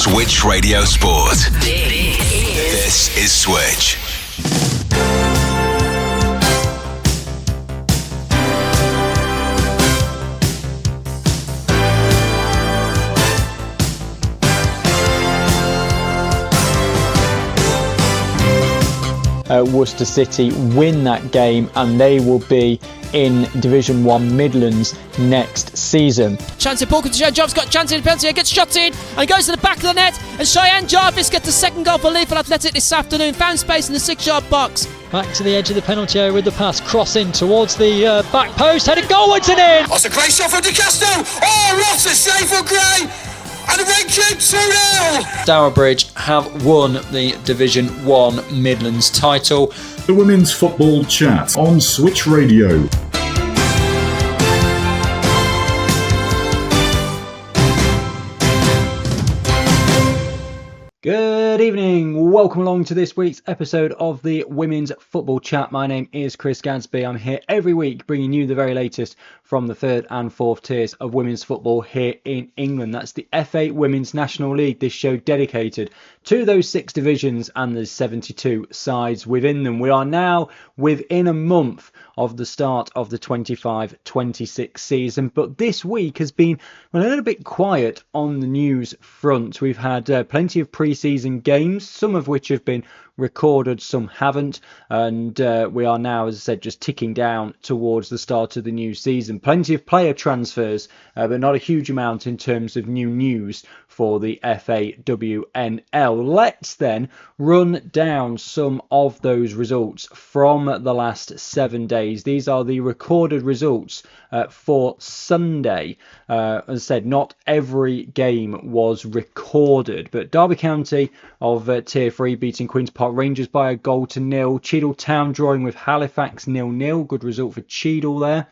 Switch Radio Sport. This is Switch. Worcester City win that game and they will be in Division 1 Midlands next season. Chance in Paul Job's got chance in the penalty, gets shot in and goes to the back of the net, and Cheyenne Jarvis gets the second goal for Leaford Athletic this afternoon, found space in the 6-yard box. Back to the edge of the penalty area with the pass, crossing towards the back post, headed goalwards and in! That's a great shot from De Castro! Oh, what a save for Gray! And Wigan 2-0! Stourbridge have won the Division 1 Midlands title. The Women's Football Chat on Switch Radio. Good evening, welcome along to this week's episode of the Women's Football Chat. My name is Chris Gadsby. I'm here every week bringing you the very latest from the third and fourth tiers of women's football here in England. That's the FA Women's National League, this show dedicated to those 6 divisions and the 72 sides within them. We are now within a month of the start of the 25-26 season, but this week has been a little bit quiet on the news front. We've had plenty of pre-season games, some of which have been recorded, some haven't, and we are now, as I said, just ticking down towards the start of the new season. Plenty of player transfers, but not a huge amount in terms of new news for the FAWNL. Let's then run down some of those results from the last 7 days. These are the recorded results for Sunday. As I said, not every game was recorded, but Derby County of Tier 3 beating Queen's Park Rangers by a 0-0. Cheadle Town drawing with Halifax 0-0. Good result for Cheadle there.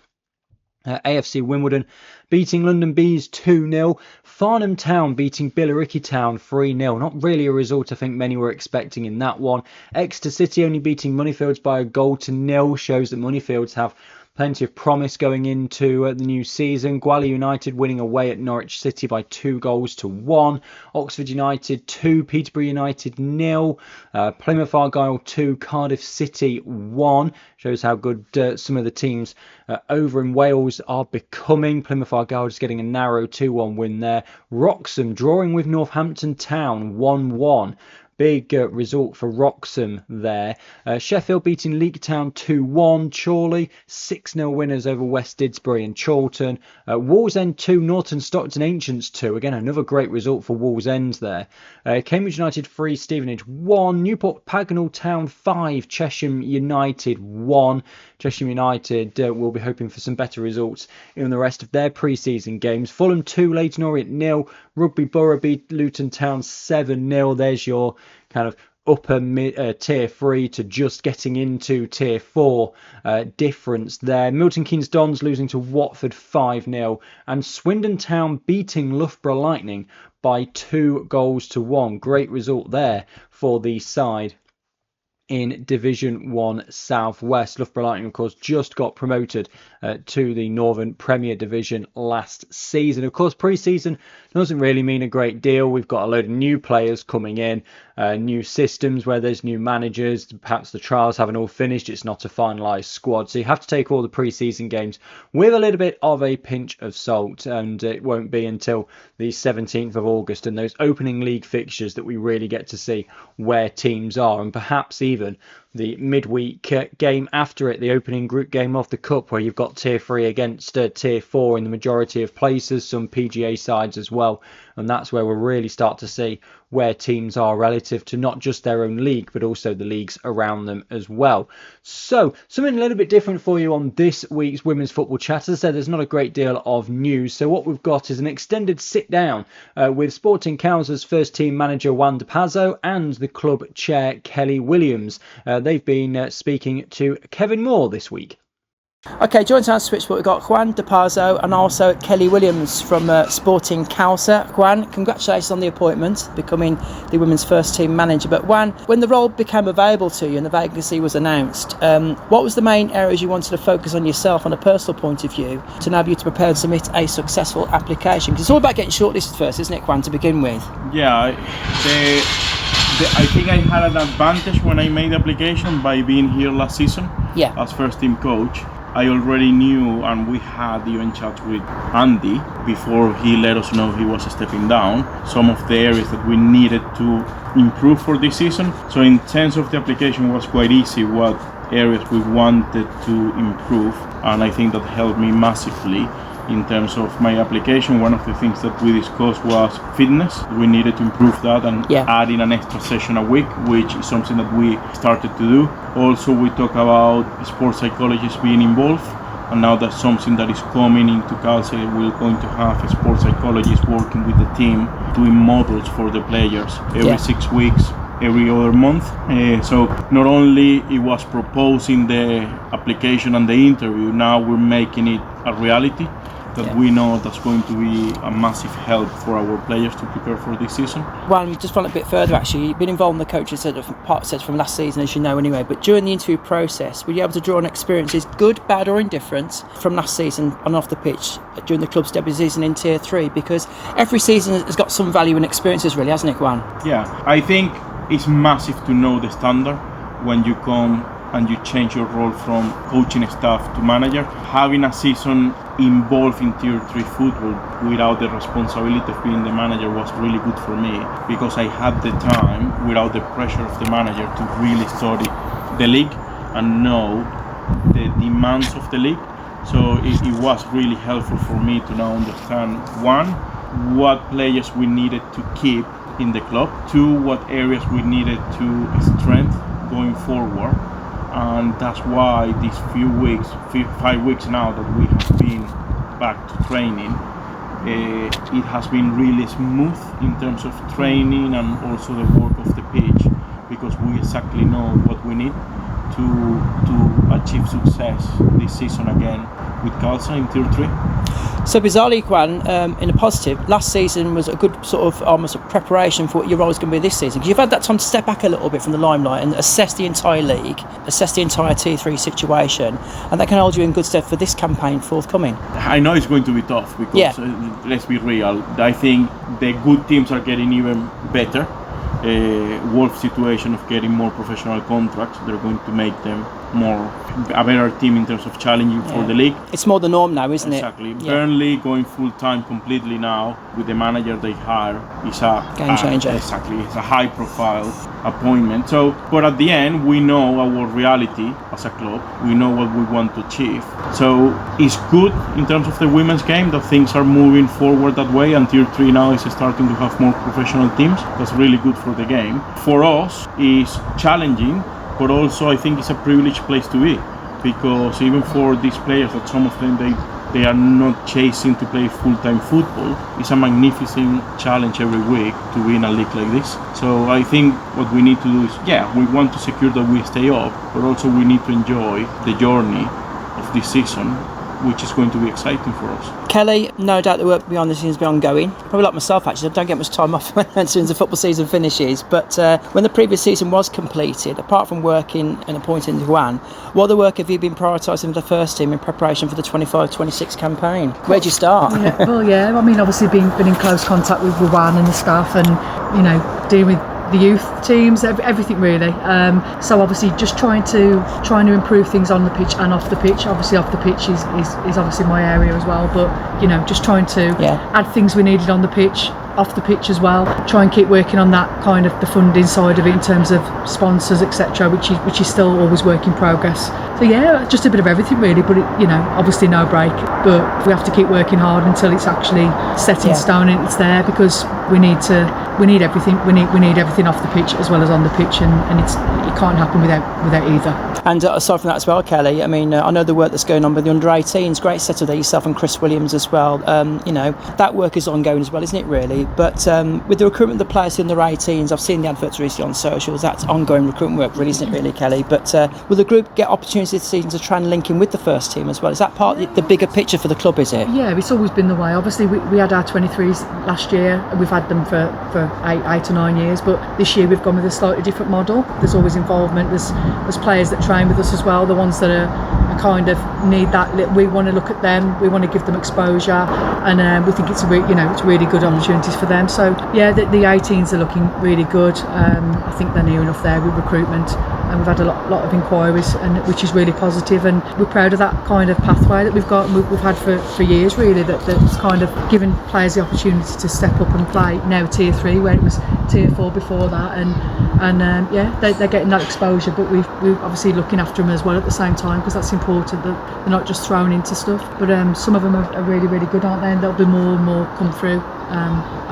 AFC Wimbledon beating London Bees 2-0. Farnham Town beating Billericay Town 3-0. Not really a result I think many were expecting in that one. Exeter City only beating Moneyfields by a 0-0. Shows that Moneyfields have plenty of promise going into the new season. Gwalior United winning away at Norwich City by 2-1. Oxford United 2, Peterborough United 0. Plymouth Argyle 2, Cardiff City 1. Shows how good some of the teams over in Wales are becoming. Plymouth Argyle just getting a narrow 2-1 win there. Wroxham drawing with Northampton Town 1-1. Big result for Wroxham there. Sheffield beating Leek Town 2-1. Chorley 6-0 winners over West Didsbury and Chorlton. Wallsend 2, Norton Stockton Ancients 2. Again, another great result for Wallsend there. Cambridge United 3, Stevenage 1. Newport Pagnell Town 5, Chesham United 1. Chesham United will be hoping for some better results in the rest of their pre-season games. Fulham 2, Leyton Orient 0. Rugby Borough beat Luton Town 7-0. There's your kind of upper tier 3 to just getting into tier 4 difference there. Milton Keynes Dons losing to Watford 5-0, and Swindon Town beating Loughborough Lightning by 2-1. Great result there for the side in Division 1 South West. Loughborough Lightning, of course, just got promoted to the Northern Premier Division last season. Of course, pre-season doesn't really mean a great deal. We've got a load of new players coming in, new systems where there's new managers. Perhaps the trials haven't all finished. It's not a finalised squad. So you have to take all the pre-season games with a little bit of a pinch of salt. And it won't be until the 17th of August and those opening league fixtures that we really get to see where teams are. And perhaps even the midweek game after it, the opening group game of the Cup, where you've got Tier 3 against Tier 4 in the majority of places, some PGA sides as well. And that's where we'll really start to see where teams are relative to not just their own league, but also the leagues around them as well. So, something a little bit different for you on this week's Women's Football Chat. As I said, there's not a great deal of news. So what we've got is an extended sit-down with Sporting Khalsa's first team manager Juan Dopazo and the club chair Kelly Williams. They've been speaking to Kevin Moore this week. Okay, joins our switchboard. We've got Juan, Dopazo, and also Kelly Williams from Sporting Khalsa. Juan, congratulations on the appointment, becoming the women's first team manager. But Juan, when the role became available to you and the vacancy was announced, what was the main areas you wanted to focus on yourself on a personal point of view to enable you to prepare and submit a successful application? Because it's all about getting shortlisted first, isn't it, Juan, to begin with? Yeah, I think I had an advantage when I made the application by being here last season as first team coach. I already knew, and we had even chat with Andy before he let us know he was stepping down, some of the areas that we needed to improve for this season. So in terms of the application, it was quite easy what areas we wanted to improve, and I think that helped me massively. In terms of my application, one of the things that we discussed was fitness. We needed to improve that and add in an extra session a week, which is something that we started to do. Also, we talk about sports psychologists being involved, and now that's something that is coming into Khalsa. We're going to have a sports psychologist working with the team, doing models for the players every 6 weeks, every other month. So not only it was proposing the application and the interview, now we're making it a reality. That we know that's going to be a massive help for our players to prepare for this season. Well, just following a bit further, actually, you've been involved in the coaching set from last season, as you know anyway, but during the interview process, were you able to draw on experiences, good, bad or indifferent, from last season on off the pitch during the club's debut season in Tier 3? Because every season has got some value and experiences, really, hasn't it, Juan? Yeah, I think it's massive to know the standard when you come and you change your role from coaching staff to manager. Having a season involved in Tier 3 football without the responsibility of being the manager was really good for me, because I had the time, without the pressure of the manager, to really study the league and know the demands of the league. So it was really helpful for me to now understand, one, what players we needed to keep in the club, two, what areas we needed to strengthen going forward. And that's why these 5 weeks now that we have been back to training, it has been really smooth in terms of training and also the work of the pitch, because we exactly know what we need to achieve success this season again with Khalsa in Tier 3. So bizarrely, Juan, in a positive, last season was a good sort of almost a preparation for what your role is going to be this season, because you've had that time to step back a little bit from the limelight and assess the entire league, assess the entire T3 situation, and that can hold you in good stead for this campaign forthcoming. I know it's going to be tough because, let's be real, I think the good teams are getting even better. Wolf situation of getting more professional contracts, they're going to make them a better team in terms of challenging for the league. It's more the norm now, isn't it? Exactly. Burnley going full time completely now with the manager they hire is a game changer. Exactly, it's a high profile appointment. So, but at the end, we know our reality as a club. We know what we want to achieve. So it's good in terms of the women's game that things are moving forward that way, and Tier 3 now is starting to have more professional teams. That's really good for the game. For us, it's challenging, but also I think it's a privileged place to be, because even for these players, that some of them they are not chasing to play full-time football, it's a magnificent challenge every week to be in a league like this. So I think what we need to do is, we want to secure that we stay up, but also we need to enjoy the journey of this season, which is going to be exciting for us. Kelly, no doubt the work behind the scenes will be ongoing. Probably like myself, actually, I don't get much time off as soon as the football season finishes. But when the previous season was completed, apart from working and appointing Juan, what other work have you been prioritising for the first team in preparation for the 25-26 campaign? Where'd you start? I mean, obviously being in close contact with Juan and the staff, and dealing with the youth teams, everything really. So obviously just trying to improve things on the pitch and off the pitch. Obviously off the pitch is obviously my area as well, but just trying to add things we needed on the pitch, off the pitch as well. Try and keep working on that kind of the funding side of it in terms of sponsors, etc., which is still always work in progress. So just a bit of everything really, but obviously no break, but we have to keep working hard until it's actually set in stone and it's there, because we need to we need everything. We need everything off the pitch as well as on the pitch, and it can't happen without either. And aside from that as well, Kelly, I mean, I know the work that's going on with the under-18s. Great setup there, yourself and Chris Williams as well. That work is ongoing as well, isn't it, really? But with the recruitment of the players in the under-18s, I've seen the adverts recently on socials. That's ongoing recruitment work, really, isn't it, really, Kelly? But will the group get opportunities this season to try and link in with the first team as well? Is that part of the bigger picture for the club, is it? Yeah, it's always been the way. Obviously, we had our 23s last year. We've had them for 8 to 9 years, but this year we've gone with a slightly different model. There's always involvement. There's players that train with us as well, the ones that are kind of need that. We want to look at them, we want to give them exposure, and we think it's it's really good opportunities for them. So yeah, the 18s are looking really good. I think they're near enough there with recruitment, and we've had a lot of inquiries, which is really positive, and we're proud of that kind of pathway that we've got and we've had for years, really, that's kind of given players the opportunity to step up and play now tier 3 where it was tier 4 before that, and they're getting that exposure, but we're obviously looking after them as well at the same time, because that's important that they're not just thrown into stuff. But some of them are really, really good, aren't they? And there'll be more and more come through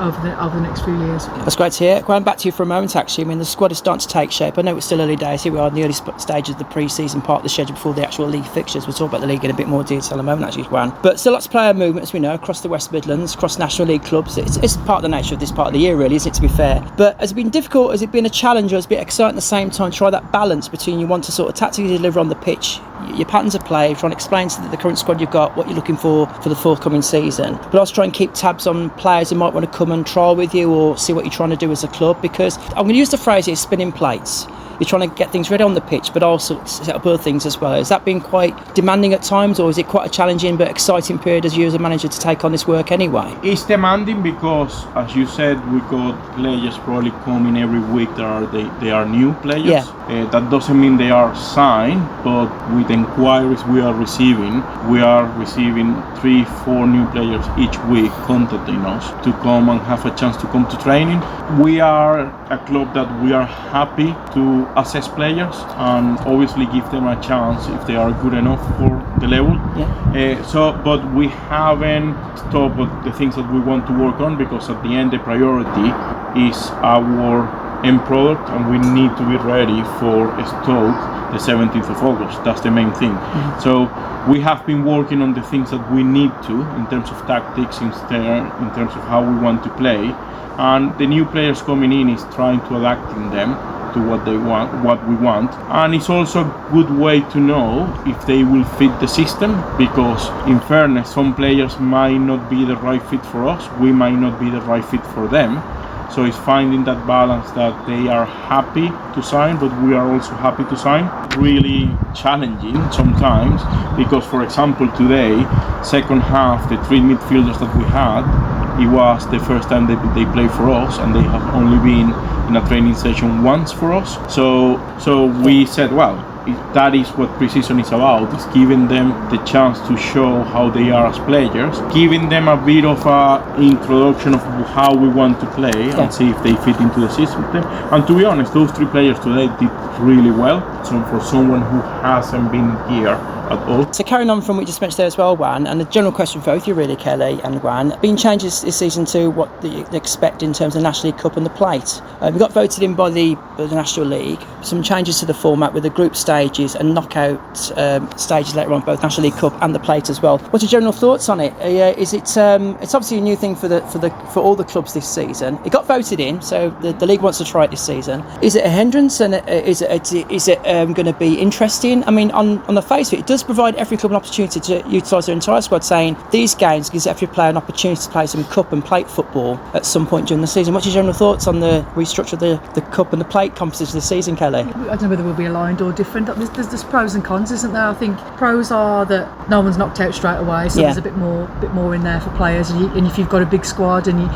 over the next few years. That's great to hear. Going back to you for a moment, actually, I mean, the squad is starting to take shape. I know it's still early days. Here we are in the early stages of the pre-season part of the schedule before the actual league fixtures. We'll talk about the league in a bit more detail in a moment, actually, Juan. But still lots of player movement, as we know, across the West Midlands, across National League clubs. It's part of the nature of this part of the year, really, isn't it, to be fair? But has it been difficult? Has it been a challenge? Or has it been exciting at the same time? Try that balance between you want to sort of tactically deliver on the pitch, your patterns of play, trying to explain to the current squad you've got what you're looking for the forthcoming season, but also try and keep tabs on players who might want to come and trial with you or see what you're trying to do as a club, because I'm going to use the phrase here, spinning plates. You're trying to get things ready on the pitch, but also set up other things as well. Has that been quite demanding at times, or is it quite a challenging but exciting period as you as a manager to take on this work anyway? It's demanding because, as you said, we got players probably coming every week they are new players. Yeah. That doesn't mean they are signed, but with inquiries we are receiving 3-4 new players each week contacting us to come and have a chance to come to training. We are a club that we are happy to assess players and obviously give them a chance if they are good enough for the level. Yeah. But we haven't stopped the things that we want to work on, because at the end the priority is our end product, and we need to be ready for Stoke the 17th of August. That's the main thing. Mm-hmm. So we have been working on the things that we need to in terms of tactics, in terms of how we want to play, and the new players coming in is trying to adapting them to what they want, what we want. And it's also a good way to know if they will fit the system, because in fairness, some players might not be the right fit for us, we might not be the right fit for them. So it's finding that balance that they are happy to sign, but we are also happy to sign. Really challenging sometimes, because for example today, second half, the 3 midfielders that we had, it was the first time they played for us, and they have only been in a training session once for us. So we said, well, that is what pre-season is about, is giving them the chance to show how they are as players, giving them a bit of an introduction of how we want to play, and see if they fit into the system. And to be honest, those 3 players today did really well. So for someone who hasn't been here at all. So carrying on from what you just mentioned there as well, Juan, and a general question for both you really, Kelly and Juan, been changes this season to what you expect in terms of the National League Cup and the Plate. We got voted in by the National League, some changes to the format with the group stages and knockout stages later on, both National League Cup and the Plate as well. What's your general thoughts on it? Is it? It's obviously a new thing for all the clubs this season. It got voted in, so the league wants to try it this season. Is it a hindrance, and is it going to be interesting? I mean, on the face of it, it does provide every club an opportunity to utilise their entire squad, saying these games gives every player an opportunity to play some cup and plate football at some point during the season. What's your general thoughts on the restructure of the cup and the plate competition this season, Kelly? I don't know whether we'll be aligned or different. There's pros and cons, isn't there? I think pros are that no one's knocked out straight away, so there's a bit more in there for players, and if you've got a big squad and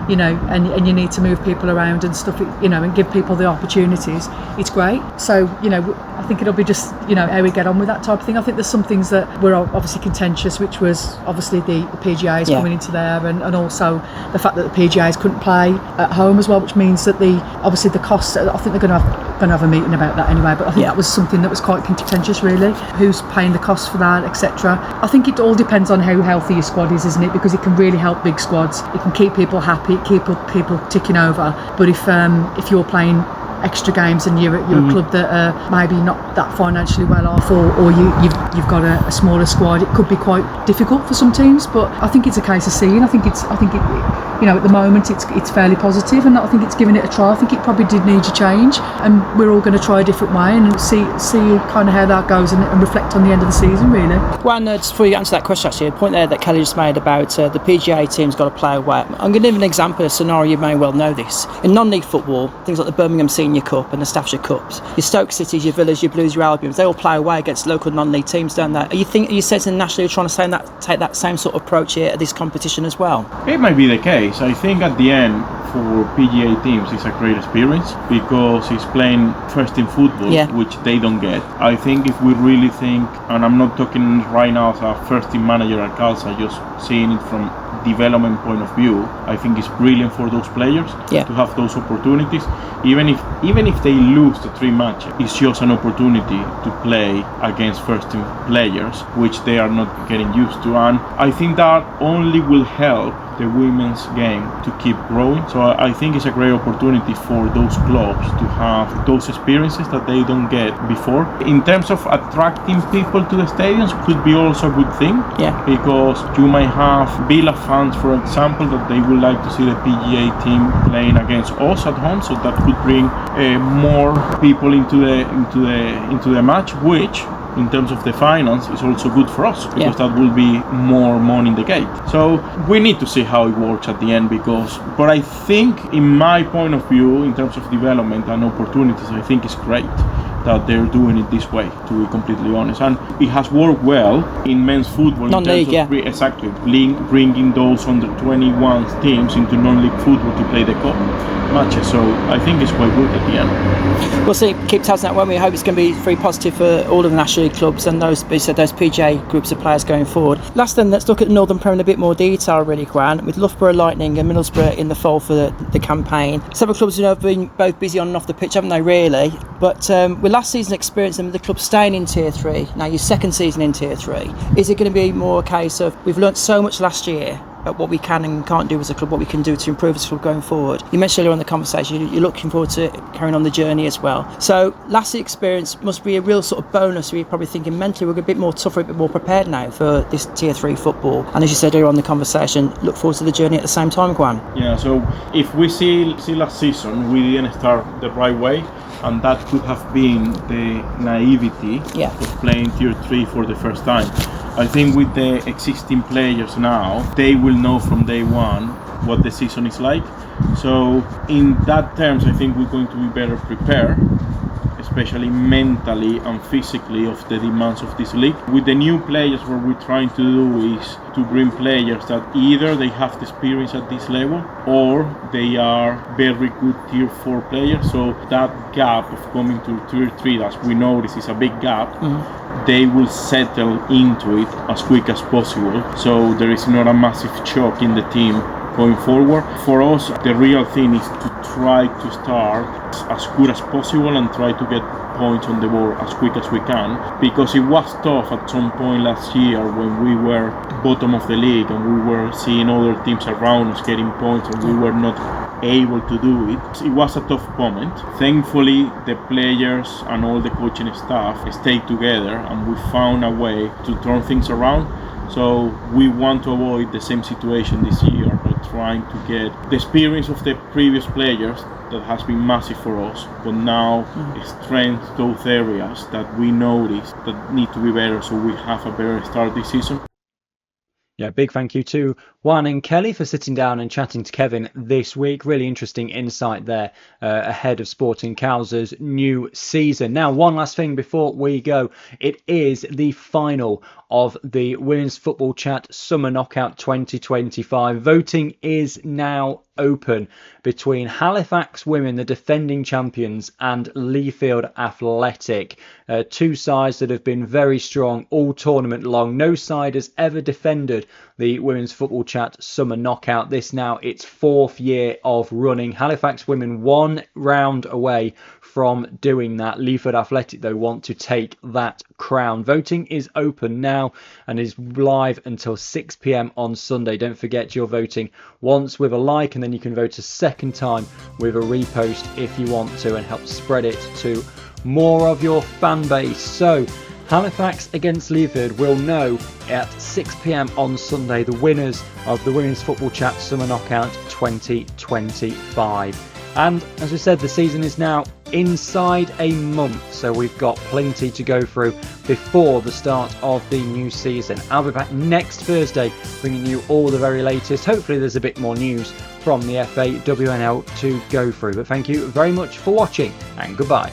and you need to move people around and stuff, and give people the opportunities, it's great. So, I think it'll be just, how we get on with that type of thing. I think there's some things that were obviously contentious, which was obviously the PGAs coming into there, and also the fact that the PGAs couldn't play at home as well, which means that obviously the costs, I think they're going to have going to have a meeting about that anyway, but I think that was something that was quite contentious really. Who's paying the cost for that, etc. I think it all depends on how healthy your squad is, isn't it? Because it can really help big squads. It can keep people happy, keep people ticking over. But if you're playing extra games and you're a club that are maybe not that financially well off, or you've got a smaller squad, it could be quite difficult for some teams. But I think it's a case of seeing. I think it at the moment it's fairly positive, and I think it's giving it a try. I think it probably did need to change, and we're all going to try a different way and see kind of how that goes and reflect on the end of the season really. Juan, just before you answer that question, actually, a point there that Kelly just made about the PGA team's got to play away. I'm going to give an example, a scenario, you may well know this. In non-league football, things like the Birmingham Senior Cup and the Staffordshire Cups, your Stoke Cities, your Villas, your Blues, your Albions, they all play away against local non-league teams, don't they? Are you sensing nationally you're trying to take that same sort of approach here at this competition as well? It might be the case. I think at the end, for PGA teams, it's a great experience because it's playing first team football, which they don't get. I think if we really think, and I'm not talking right now as a first team manager at Khalsa, just seeing it from development point of view, I think it's brilliant for those players to have those opportunities. Even if they lose the 3 matches, it's just an opportunity to play against first team players, which they are not getting used to. And I think that only will help the women's game to keep growing. So I think it's a great opportunity for those clubs to have those experiences that they don't get before. In terms of attracting people to the stadiums, could be also a good thing. Because you might have Villa fans, for example, that they would like to see the PGA team playing against us at home, so that could bring more people into the match, which in terms of the finance is also good for us, because that will be more money in the gate. So we need to see how it works at the end, but I think, in my point of view, in terms of development and opportunities, I think it's great that they're doing it this way, to be completely honest. And it has worked well in men's football, non-league, exactly, bringing those under 21 teams into non-league football to play the cup matches. So I think it's quite good at the end. We'll see, keep tabs on that one. We hope it's going to be very positive for all of the National League clubs and those PGA groups of players going forward. Last then, let's look at the Northern Premier in a bit more detail, really, Juan, with Loughborough Lightning and Middlesbrough in the fold for the campaign. Several clubs have been both busy on and off the pitch, haven't they, really? But with last season's experience and with the club staying in Tier 3, now your second season in Tier 3, is it going to be more a case of, we've learnt so much last year about what we can and can't do as a club, what we can do to improve as a club going forward? You mentioned earlier on the conversation you're looking forward to carrying on the journey as well. So last experience must be a real sort of bonus. We're probably thinking mentally we're a bit more tougher, a bit more prepared now for this Tier 3 football. And as you said earlier on the conversation, look forward to the journey at the same time, Juan. Yeah, so if we see last season, we didn't start the right way, and that could have been the naivety of playing Tier 3 for the first time. I think with the existing players now, they will know from day one what the season is like. So in that terms, I think we're going to be better prepared, especially mentally and physically, of the demands of this league. With the new players, what we're trying to do is to bring players that either they have the experience at this level or they are very good Tier 4 players. So that gap of coming to Tier 3, as we know, this is a big gap, they will settle into it as quick as possible, so there is not a massive shock in the team going forward. For us, the real thing is to try to start as good as possible and try to get points on the board as quick as we can, because it was tough at some point last year when we were bottom of the league and we were seeing other teams around us getting points and we were not able to do it. It was a tough moment. Thankfully, the players and all the coaching staff stayed together and we found a way to turn things around. So we want to avoid the same situation this year by trying to get the experience of the previous players. That has been massive for us, but now strengthen those areas that we notice that need to be better, so we have a better start this season. Yeah, big thank you to Juan and Kelly for sitting down and chatting to Kevin this week. Really interesting insight there ahead of Sporting Khalsa's new season. Now, one last thing before we go. It is the final of the Women's Football Chat Summer Knockout 2025. Voting is now open between Halifax Women, the defending champions, and Leafield Athletic. Two sides that have been very strong all tournament long. No side has ever defended the Women's Football Chat Summer Knockout. This now its 4th year of running. Halifax women 1 round away from doing that. Leaford Athletic, though, want to take that crown. Voting is open now and is live until 6 p.m. on Sunday. Don't forget, you're voting once with a like, and then you can vote a second time with a repost if you want to, and help spread it to more of your fan base. So Halifax against Leaford will know at 6 p.m. on Sunday the winners of the Women's Football Chat Summer Knockout 2025. And as we said, the season is now inside a month, so we've got plenty to go through before the start of the new season. I'll be back next Thursday bringing you all the very latest. Hopefully there's a bit more news from the FA WNL to go through. But thank you very much for watching, and goodbye.